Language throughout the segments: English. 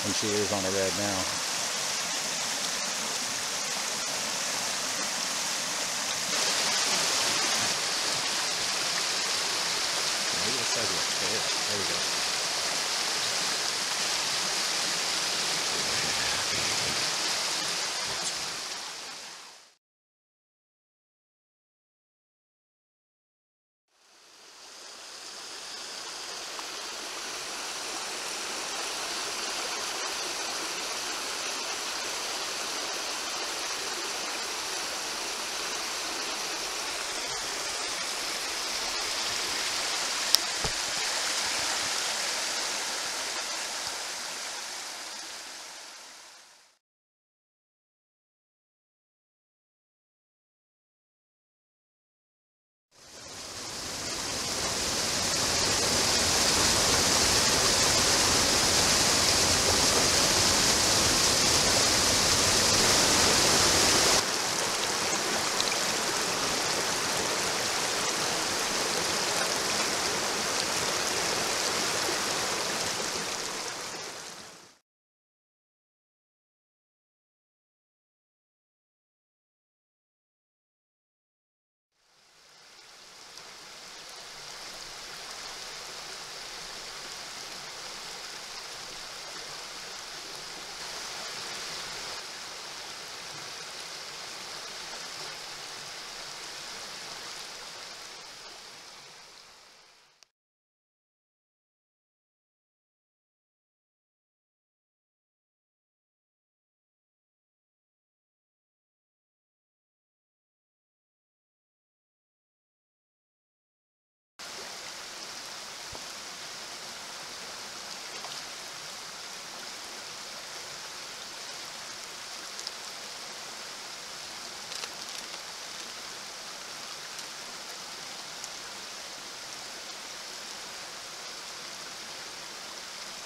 And she is on a red now. Maybe the size of the tail. There we go.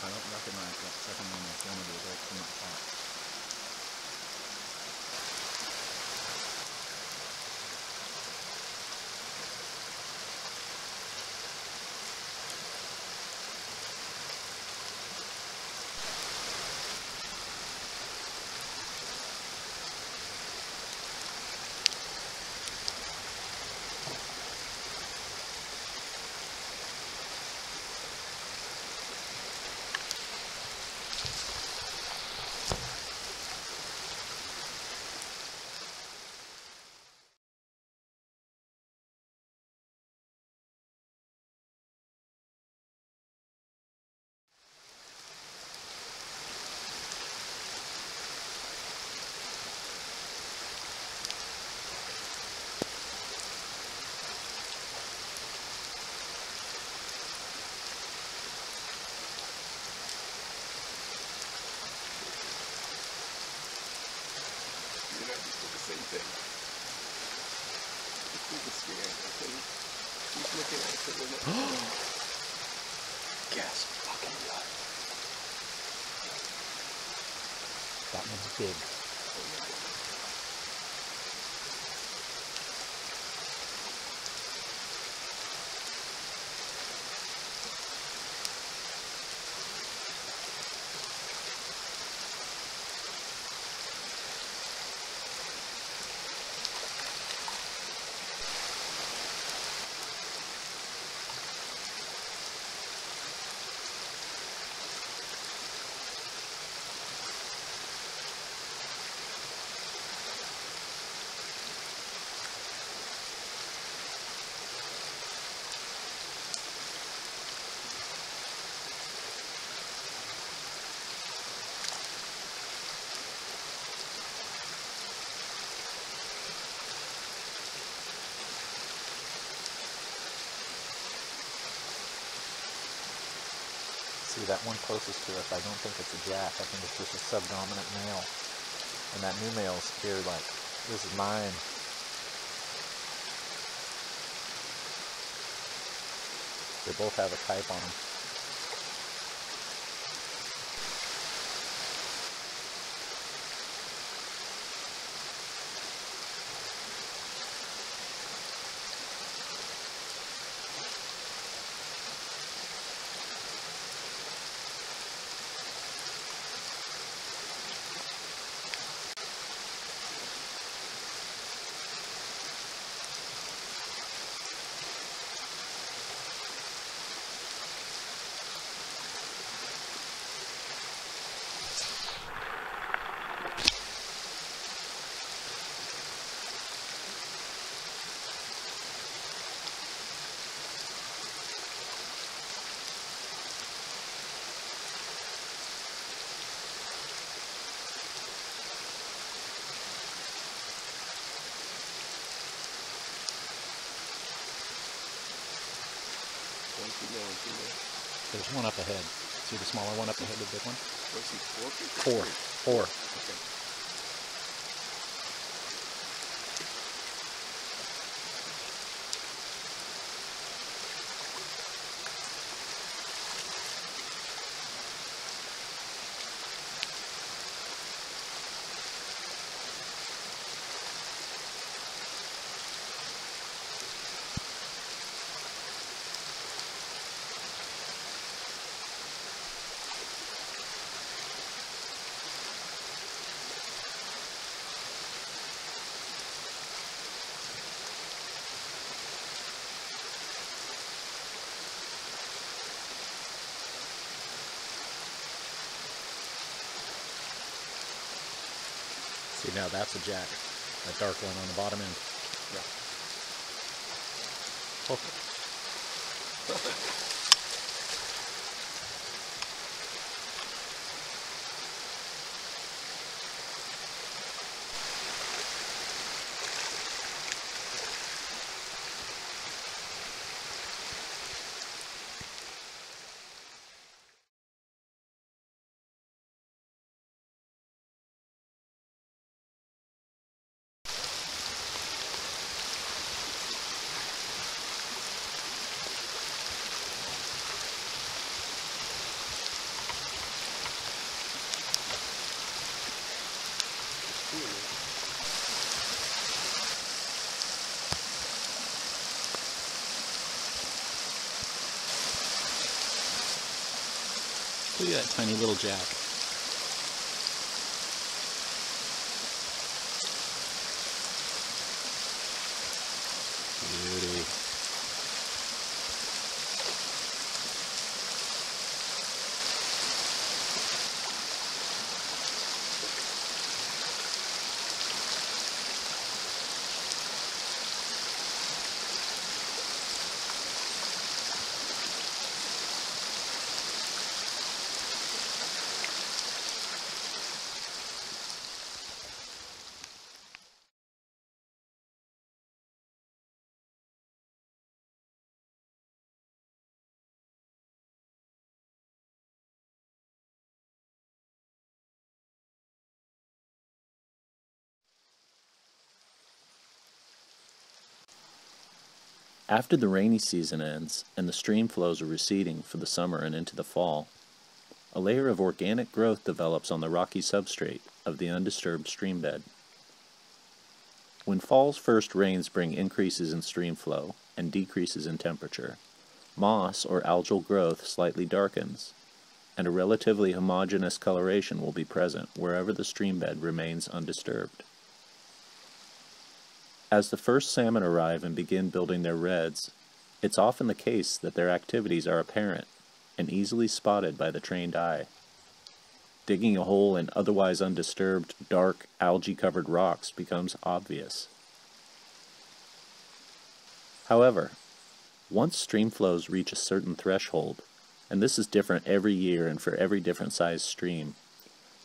I don't recognize that second one as one of the adults from that box. Same thing. He's a scared. He's looking at the limit. Guess fucking what? That one's big. See, that one closest to us, I don't think it's a jack. I think it's just a subdominant male. And that new male's here like, this is mine. They both have a type on them. Keep going, keep going. There's one up ahead. See the smaller one up ahead, the big one? What's he, 4 feet? Four. Okay. See, now that's a jack. That dark one on the bottom end. Yeah. Oh. Look at that tiny little jack. Beauty. After the rainy season ends and the stream flows are receding for the summer and into the fall, a layer of organic growth develops on the rocky substrate of the undisturbed stream bed. When fall's first rains bring increases in stream flow and decreases in temperature, moss or algal growth slightly darkens, and a relatively homogeneous coloration will be present wherever the stream bed remains undisturbed. As the first salmon arrive and begin building their redds, it's often the case that their activities are apparent and easily spotted by the trained eye. Digging a hole in otherwise undisturbed, dark, algae-covered rocks becomes obvious. However, once stream flows reach a certain threshold, and this is different every year and for every different sized stream,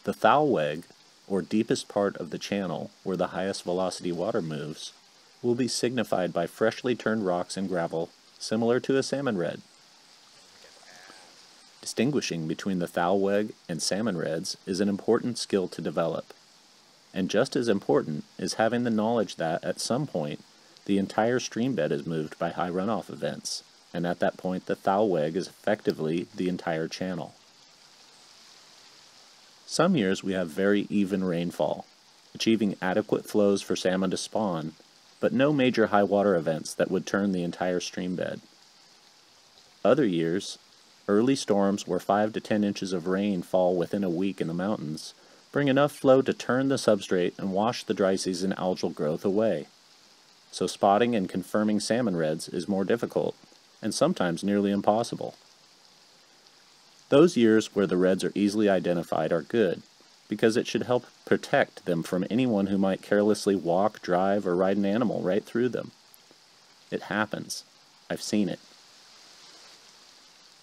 the Thalweg, or deepest part of the channel where the highest velocity water moves, will be signified by freshly turned rocks and gravel similar to a salmon red. Distinguishing between the Thalweg and salmon reds is an important skill to develop, and just as important is having the knowledge that at some point the entire stream bed is moved by high runoff events, and at that point the Thalweg is effectively the entire channel. Some years we have very even rainfall, achieving adequate flows for salmon to spawn, but no major high water events that would turn the entire stream bed. Other years, early storms where 5 to 10 inches of rain fall within a week in the mountains bring enough flow to turn the substrate and wash the dry season algal growth away. So spotting and confirming salmon reds is more difficult, and sometimes nearly impossible. Those years where the reds are easily identified are good, because it should help protect them from anyone who might carelessly walk, drive, or ride an animal right through them. It happens. I've seen it.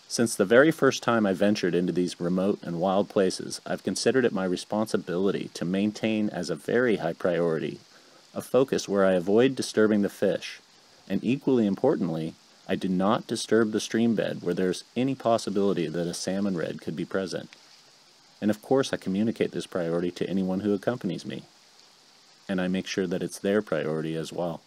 Since the very first time I ventured into these remote and wild places, I've considered it my responsibility to maintain as a very high priority a focus where I avoid disturbing the fish, and equally importantly, I do not disturb the stream bed where there's any possibility that a salmon red could be present. And of course I communicate this priority to anyone who accompanies me. And I make sure that it's their priority as well.